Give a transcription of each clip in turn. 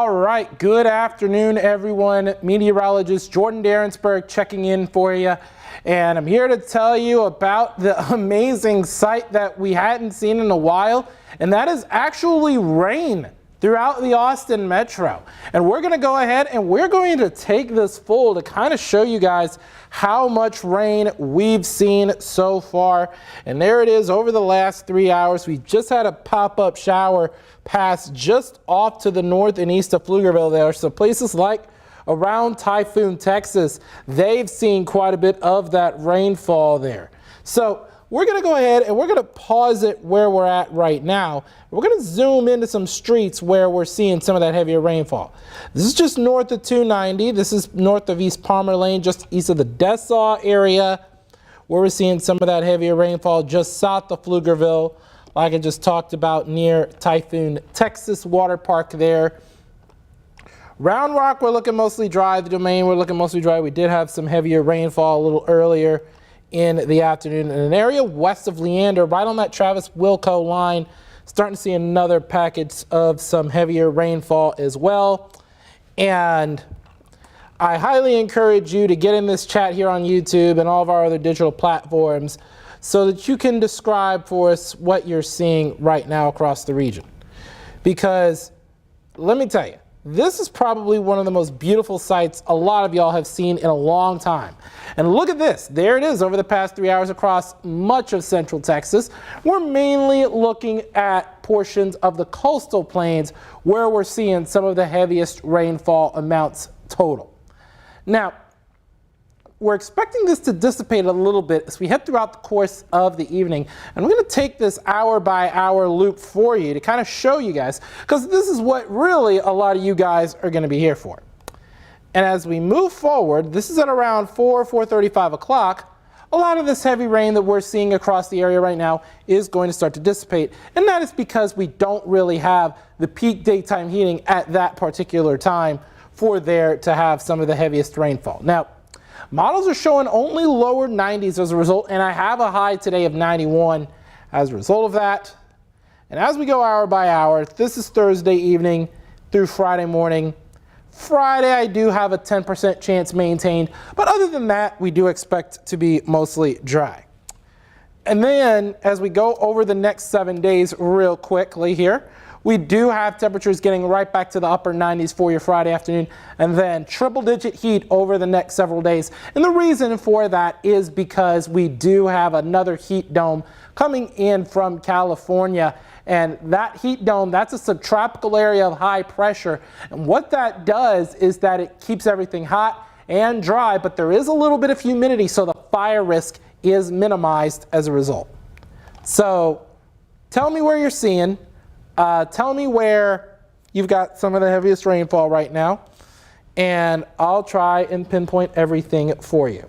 All right, good afternoon, everyone. Meteorologist Jordan Darensbourg checking in for you. And I'm here to tell you about the amazing sight that we hadn't seen in a while, and that is actually rain throughout the Austin Metro. And we're going to go ahead and we're going to take this full to kind of show you guys how much rain we've seen so far. And there it is over the last 3 hours. We just had a pop-up shower pass just off to the north and east of Pflugerville there. So places like around Typhoon, Texas, they've seen quite a bit of that rainfall there. So we're going to go ahead and we're going to pause it where we're at right now. We're going to zoom into some streets where we're seeing some of that heavier rainfall. This is just north of 290. This is north of East Palmer Lane, just east of the Dessau area, where we're seeing some of that heavier rainfall just south of Pflugerville, like I just talked about, near Typhoon, Texas Water Park there. Round Rock, we're looking mostly dry. The Domain, we're looking mostly dry. We did have some heavier rainfall a little earlier in the afternoon. In an area west of Leander, right on that Travis-Wilco line, starting to see another package of some heavier rainfall as well. And I highly encourage you to get in this chat here on YouTube and all of our other digital platforms so that you can describe for us what you're seeing right now across the region. Because let me tell you, this is probably one of the most beautiful sights a lot of y'all have seen in a long time. And look at this. There it is over the past 3 hours across much of central Texas. We're mainly looking at portions of the coastal plains where we're seeing some of the heaviest rainfall amounts total. Now, we're expecting this to dissipate a little bit as we head throughout the course of the evening. And we're going to take this hour by hour loop for you to kind of show you guys, because this is what really a lot of you guys are going to be here for. And as we move forward, this is at around 4:35 o'clock, a lot of this heavy rain that we're seeing across the area right now is going to start to dissipate. And that is because we don't really have the peak daytime heating at that particular time for there to have some of the heaviest rainfall. Now, models are showing only lower 90s as a result, and I have a high today of 91 as a result of that. And as we go hour by hour, this is Thursday evening through Friday morning. Friday, I do have a 10% chance maintained, but other than that, we do expect to be mostly dry. And then as we go over the next 7 days real quickly here, we do have temperatures getting right back to the upper 90s for your Friday afternoon, and then triple-digit heat over the next several days. And the reason for that is because we do have another heat dome coming in from California. And that heat dome, that's a subtropical area of high pressure. And what that does is that it keeps everything hot and dry, but there is a little bit of humidity, so the fire risk is minimized as a result. So tell me where you're seeing. Tell me where you've got some of the heaviest rainfall right now, and I'll try and pinpoint everything for you.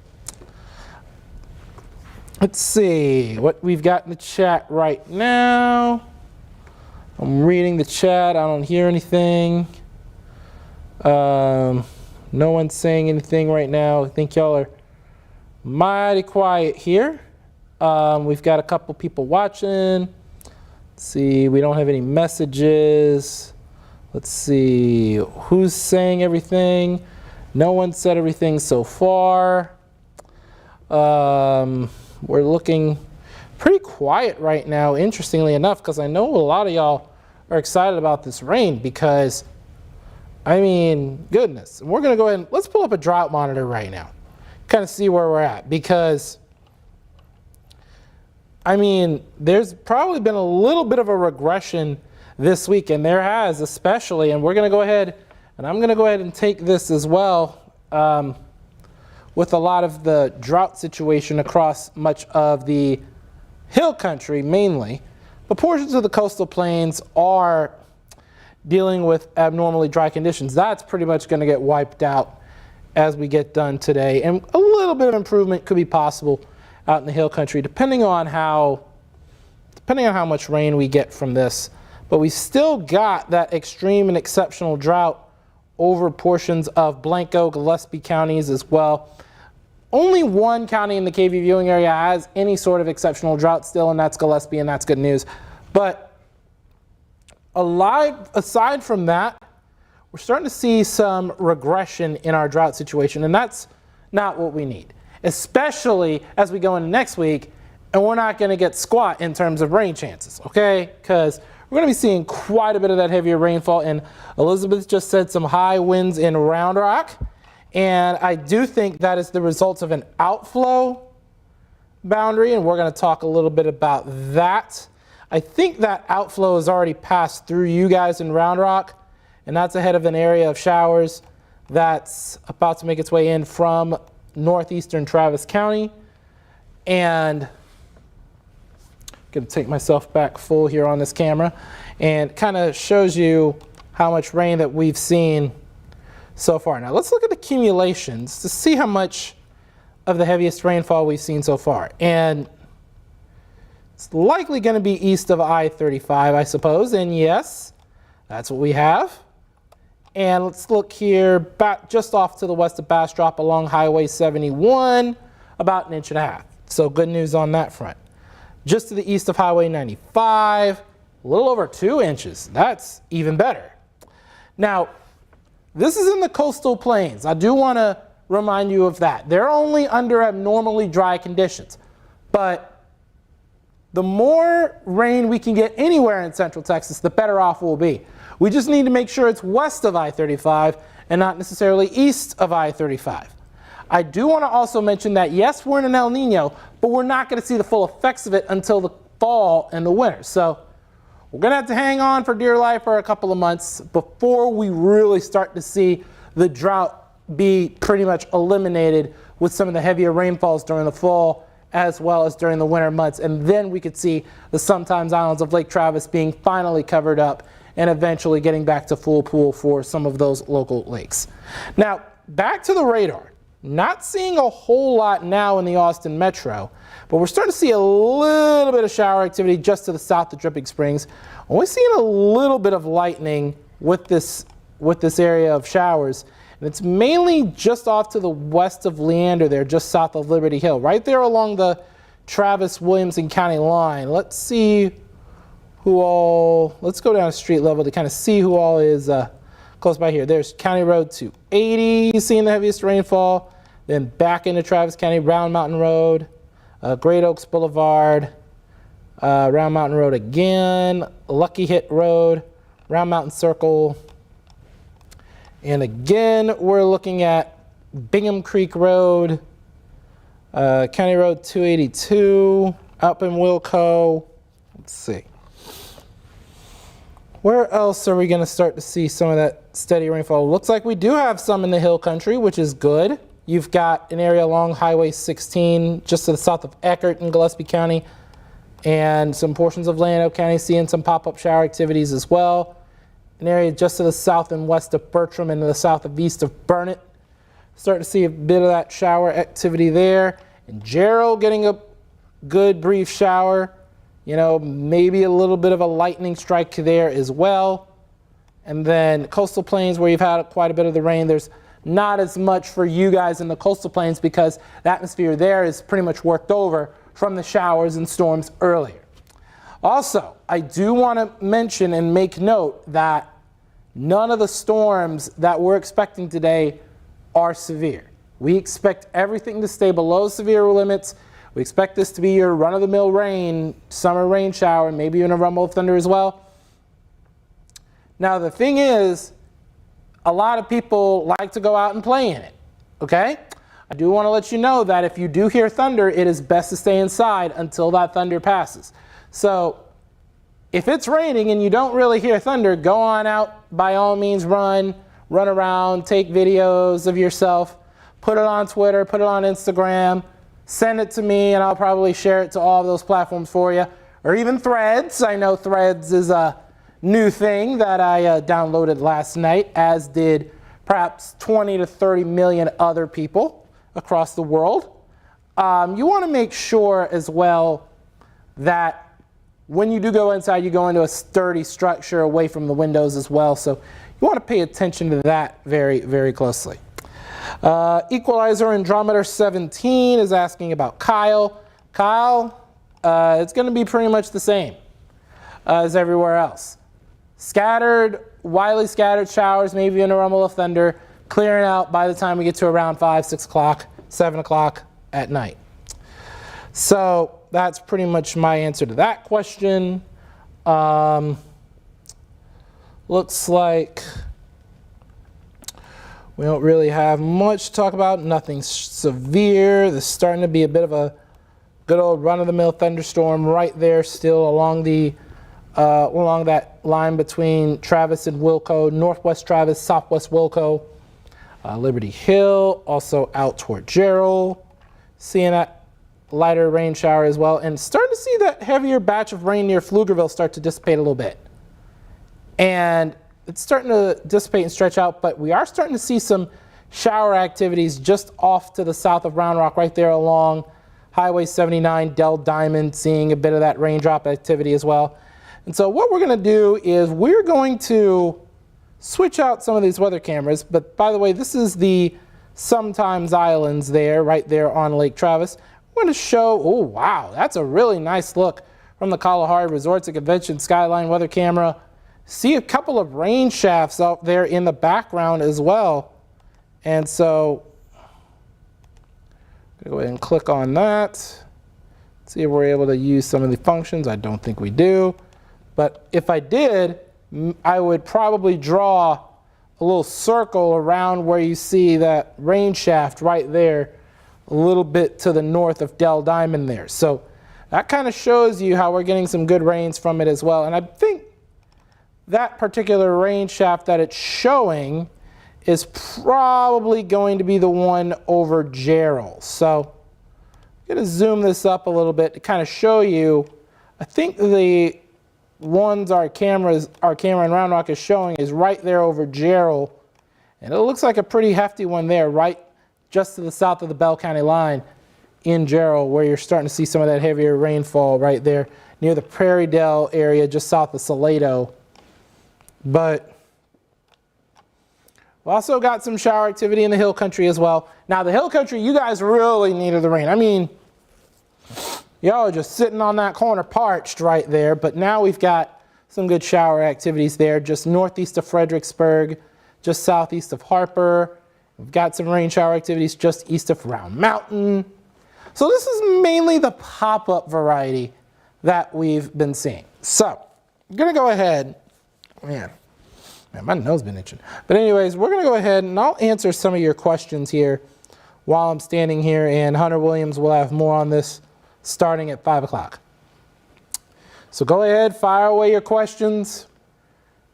Let's see what we've got in the chat right now. I'm reading the chat. I don't hear anything. No one's saying anything right now. I think y'all are mighty quiet here. We've got a couple people watching. Let's see, we don't have any messages. Let's see, who's saying everything? No one said everything so far. We're looking pretty quiet right now, interestingly enough, because I know a lot of y'all are excited about this rain because, I mean, goodness. We're going to go ahead and let's pull up a drought monitor right now, kind of see where we're at, because I mean, there's probably been a little bit of a regression this week, and there has especially, and we're going to go ahead, and I'm going to go ahead and take this as well with a lot of the drought situation across much of the hill country mainly, but portions of the coastal plains are dealing with abnormally dry conditions. That's pretty much going to get wiped out as we get done today, and a little bit of improvement could be possible out in the hill country, depending on how much rain we get from this. But we still got that extreme and exceptional drought over portions of Blanco, Gillespie counties as well. Only one county in the KVUE viewing area has any sort of exceptional drought still, and that's Gillespie, and that's good news. But aside from that, we're starting to see some regression in our drought situation, and that's not what we need, especially as we go into next week, and we're not going to get squat in terms of rain chances, okay? Because we're going to be seeing quite a bit of that heavier rainfall, and Elizabeth just said some high winds in Round Rock, and I do think that is the result of an outflow boundary, and we're going to talk a little bit about that. I think that outflow has already passed through you guys in Round Rock, and that's ahead of an area of showers that's about to make its way in from northeastern Travis County. And I'm going to take myself back full here on this camera, and kind of shows you how much rain that we've seen so far. Now let's look at the accumulations to see how much of the heaviest rainfall we've seen so far. And it's likely going to be east of I-35, I suppose. And yes, that's what we have. And let's look here, back just off to the west of Bastrop along Highway 71, about 1.5 inches. So good news on that front. Just to the east of Highway 95, a little over 2 inches. That's even better. Now, this is in the coastal plains. I do want to remind you of that. They're only under abnormally dry conditions. But the more rain we can get anywhere in Central Texas, the better off we'll be. We just need to make sure it's west of I-35 and not necessarily east of I-35. I do want to also mention that, yes, we're in an El Nino, but we're not going to see the full effects of it until the fall and the winter. So we're going to have to hang on for dear life for a couple of months before we really start to see the drought be pretty much eliminated with some of the heavier rainfalls during the fall as well as during the winter months. And then we could see the sometimes islands of Lake Travis being finally covered up and eventually getting back to full pool for some of those local lakes. Now, back to the radar. Not seeing a whole lot now in the Austin metro, but we're starting to see a little bit of shower activity just to the south of Dripping Springs. We're seeing a little bit of lightning with this area of showers. And it's mainly just off to the west of Leander there, just south of Liberty Hill, right there along the Travis-Williamson County line. Let's see who all, let's go down to street level to kind of see who all is close by here. There's County Road 280, seeing the heaviest rainfall. Then back into Travis County, Round Mountain Road, Great Oaks Boulevard, Round Mountain Road again, Lucky Hit Road, Round Mountain Circle. And again, we're looking at Bingham Creek Road, County Road 282, up in Wilco. Let's see. Where else are we going to start to see some of that steady rainfall? Looks like we do have some in the hill country, which is good. You've got an area along Highway 16, just to the south of Eckert in Gillespie County, and some portions of Llano County seeing some pop-up shower activities as well. An area just to the south and west of Bertram and to the south and east of Burnett. Starting to see a bit of that shower activity there. And Jarrow getting a good brief shower. You know, maybe a little bit of a lightning strike there as well. And then coastal plains where you've had quite a bit of the rain, there's not as much for you guys in the coastal plains because the atmosphere there is pretty much worked over from the showers and storms earlier. Also, I do want to mention and make note that none of the storms that we're expecting today are severe. We expect everything to stay below severe limits. We expect this to be your run-of-the-mill rain, summer rain shower, maybe even a rumble of thunder as well. Now, the thing is, a lot of people like to go out and play in it, okay? I do want to let you know that if you do hear thunder, it is best to stay inside until that thunder passes. So if it's raining and you don't really hear thunder, go on out, by all means run around, take videos of yourself, put it on Twitter, put it on Instagram, send it to me, and I'll probably share it to all of those platforms for you, or even Threads. I know Threads is a new thing that I downloaded last night, as did perhaps 20 to 30 million other people across the world. You want to make sure as well that when you do go inside, you go into a sturdy structure away from the windows as well. So you want to pay attention to that very, very closely. Equalizer Andrometer 17 is asking about Kyle. Kyle, it's going to be pretty much the same as everywhere else. Scattered, widely scattered showers, maybe in a rumble of thunder, clearing out by the time we get to around 5, 6 o'clock, 7 o'clock at night. So that's pretty much my answer to that question. Looks like we don't really have much to talk about. Nothing severe. There's starting to be a bit of a good old run-of-the-mill thunderstorm right there still along the along that line between Travis and Wilco, northwest Travis, southwest Wilco, Liberty Hill, also out toward Gerald. Seeing that lighter rain shower as well, and starting to see that heavier batch of rain near Pflugerville start to dissipate a little bit. And it's starting to dissipate and stretch out, but we are starting to see some shower activities just off to the south of Round Rock, right there along Highway 79, Del Diamond, seeing a bit of that raindrop activity as well. And so what we're going to do is we're going to switch out some of these weather cameras. But by the way, this is the Sometimes Islands there, right there on Lake Travis. I'm going to show, oh wow, that's a really nice look from the Kalahari Resorts and Convention Skyline weather camera. See a couple of rain shafts out there in the background as well. And so, I'm going to go ahead and click on that. See if we're able to use some of the functions. I don't think we do. But if I did, I would probably draw a little circle around where you see that rain shaft right there, a little bit to the north of Del Diamond there. So that kind of shows you how we're getting some good rains from it as well. And I think that particular rain shaft that it's showing is probably going to be the one over Gerald. So I'm going to zoom this up a little bit to kind of show you. I think the ones our camera in Round Rock is showing is right there over Gerald. And it looks like a pretty hefty one there, right just to the south of the Bell County line in Gerald, where you're starting to see some of that heavier rainfall right there near the Prairie Dell area just south of Salado. But we also got some shower activity in the hill country as well. Now the hill country, you guys really needed the rain. I mean, y'all are just sitting on that corner parched right there, but now we've got some good shower activities there just northeast of Fredericksburg, just southeast of Harper. We've got some rain shower activities just east of Round Mountain. So this is mainly the pop-up variety that we've been seeing. So I'm going to go ahead, man, my nose been itching. But anyways, we're going to go ahead and I'll answer some of your questions here while I'm standing here, and Hunter Williams will have more on this starting at 5 o'clock. So go ahead, fire away your questions.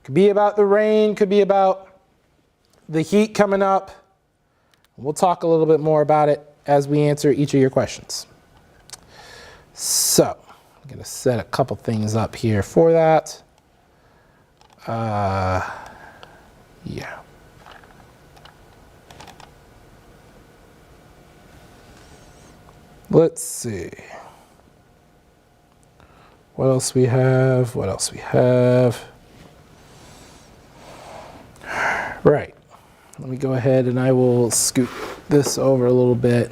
Could be about the rain, could be about the heat coming up. We'll talk a little bit more about it as we answer each of your questions. So I'm going to set a couple things up here for that. Yeah. Let's see. What else we have? What else we have? Right. Let me go ahead and I will scoot this over a little bit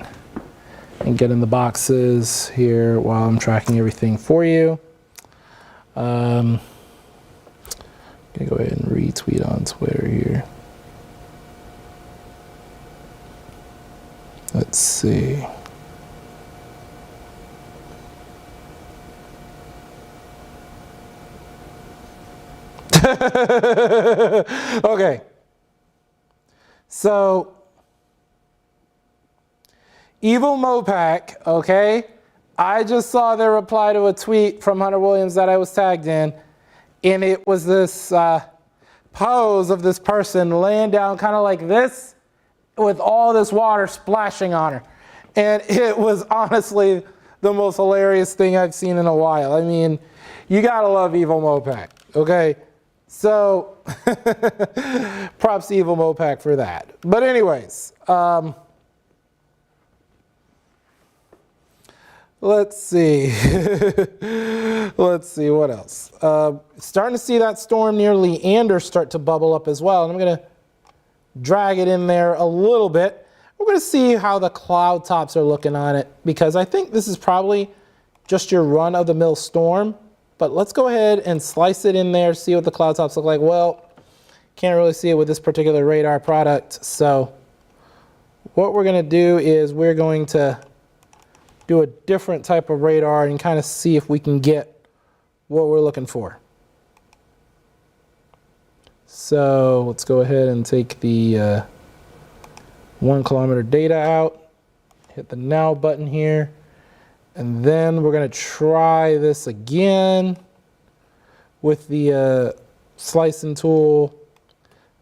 and get in the boxes here while I'm tracking everything for you. I'm going to go ahead and retweet on Twitter here. Let's see. Okay. So, Evil Mopac, okay? I just saw their reply to a tweet from Hunter Williams that I was tagged in, and it was this pose of this person laying down kind of like this with all this water splashing on her. And it was honestly the most hilarious thing I've seen in a while. I mean, you gotta love Evil Mopac, okay? So, props to Evil Mopac for that. But anyways, let's see. Let's see what else. Starting to see that storm near Leander start to bubble up as well. And I'm going to drag it in there a little bit. We're going to see how the cloud tops are looking on it, because I think this is probably just your run-of-the-mill storm. But let's go ahead and slice it in there, see what the cloud tops look like. Well, can't really see it with this particular radar product. So what we're going to do is we're going to do a different type of radar and kind of see if we can get what we're looking for. So let's go ahead and take the 1 kilometer data out, hit the now button here, and then we're going to try this again with the slicing tool.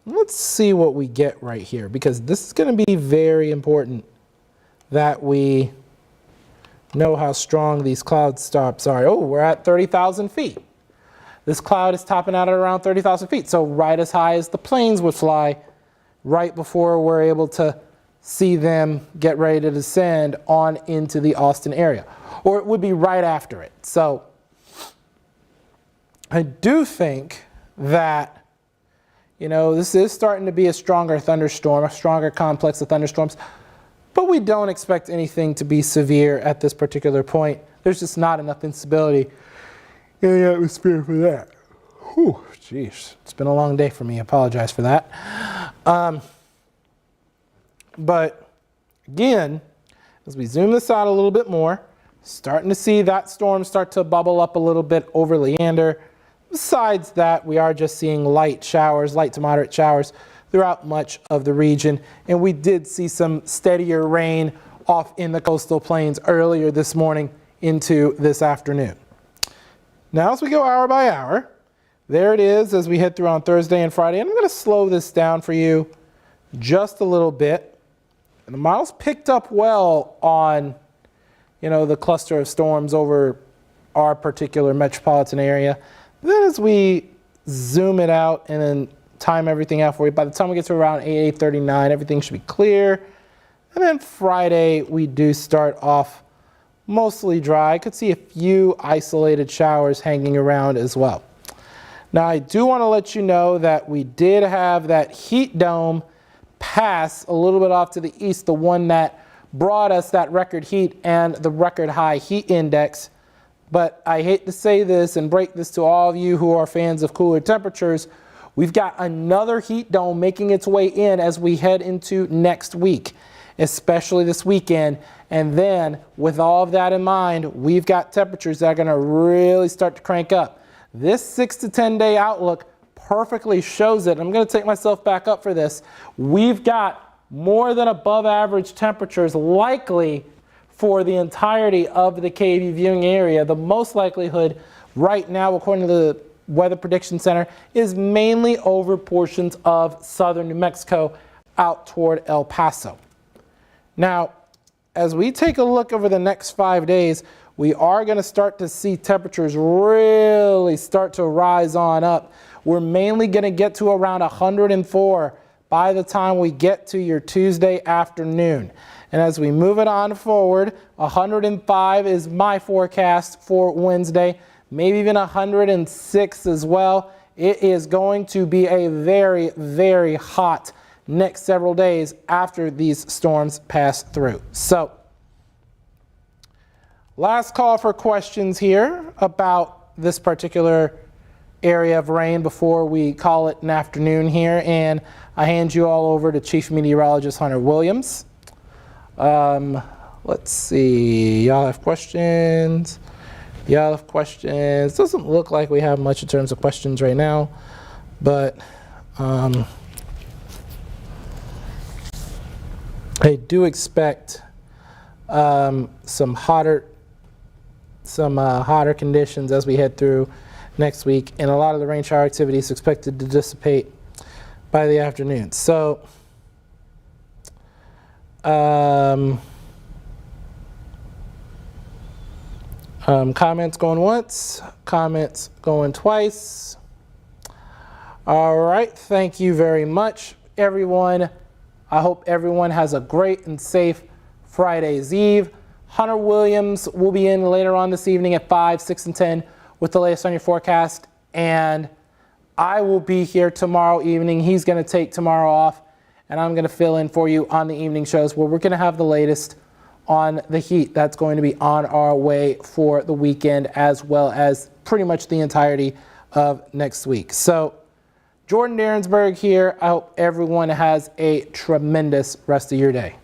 Let's see what we get right here, because this is going to be very important that we know how strong these cloud stops are. Oh, we're at 30,000 feet. This cloud is topping out at around 30,000 feet, so right as high as the planes would fly, right before we're able to see them get ready to descend on into the Austin area. Or it would be right after it. So I do think that, you know, this is starting to be a stronger thunderstorm, a stronger complex of thunderstorms. But we don't expect anything to be severe at this particular point. There's just not enough instability in the atmosphere for that. Whew, geez, it's been a long day for me. I apologize for that. But again, as we zoom this out a little bit more, starting to see that storm start to bubble up a little bit over Leander. Besides that, we are just seeing light showers, light to moderate showers throughout much of the region. And we did see some steadier rain off in the coastal plains earlier this morning into this afternoon. Now as we go hour by hour, there it is as we head through on Thursday and Friday. And I'm going to slow this down for you just a little bit. And the models picked up well on, you know, the cluster of storms over our particular metropolitan area. Then as we zoom it out and then time everything out for you, by the time we get to around 8:39, everything should be clear. And then Friday, we do start off mostly dry. I could see a few isolated showers hanging around as well. Now, I do want to let you know that we did have that heat dome pass a little bit off to the east, the one that brought us that record heat and the record high heat index. But I hate to say this and break this to all of you who are fans of cooler temperatures. We've got another heat dome making its way in as we head into next week, especially this weekend. And then with all of that in mind, we've got temperatures that are going to really start to crank up. This 6 to 10 day outlook perfectly shows it. I'm going to take myself back up for this. We've got more than above average temperatures likely for the entirety of the KVUE viewing area. The most likelihood right now, according to the Weather Prediction Center, is mainly over portions of southern New Mexico out toward El Paso. Now, as we take a look over the next 5 days, we are going to start to see temperatures really start to rise on up. We're mainly going to get to around 104 by the time we get to your Tuesday afternoon. And as we move it on forward, 105 is my forecast for Wednesday, maybe even 106 as well. It is going to be a very, very hot next several days after these storms pass through. So, last call for questions here about this particular area of rain before we call it an afternoon here. And I hand you all over to Chief Meteorologist Hunter Williams. Let's see, y'all have questions? Y'all have questions? Doesn't look like we have much in terms of questions right now, but I do expect some hotter conditions as we head through next week, and a lot of the rain shower activity is expected to dissipate by the afternoon. So comments going once, comments going twice. All right, thank you very much, everyone. I hope everyone has a great and safe Friday's Eve. Hunter Williams will be in later on this evening at 5, 6, and 10 with the latest on your forecast. And I will be here tomorrow evening. He's going to take tomorrow off, and I'm going to fill in for you on the evening shows where we're going to have the latest on the heat that's going to be on our way for the weekend, as well as pretty much the entirety of next week. So Jordan Darensbourg here. I hope everyone has a tremendous rest of your day.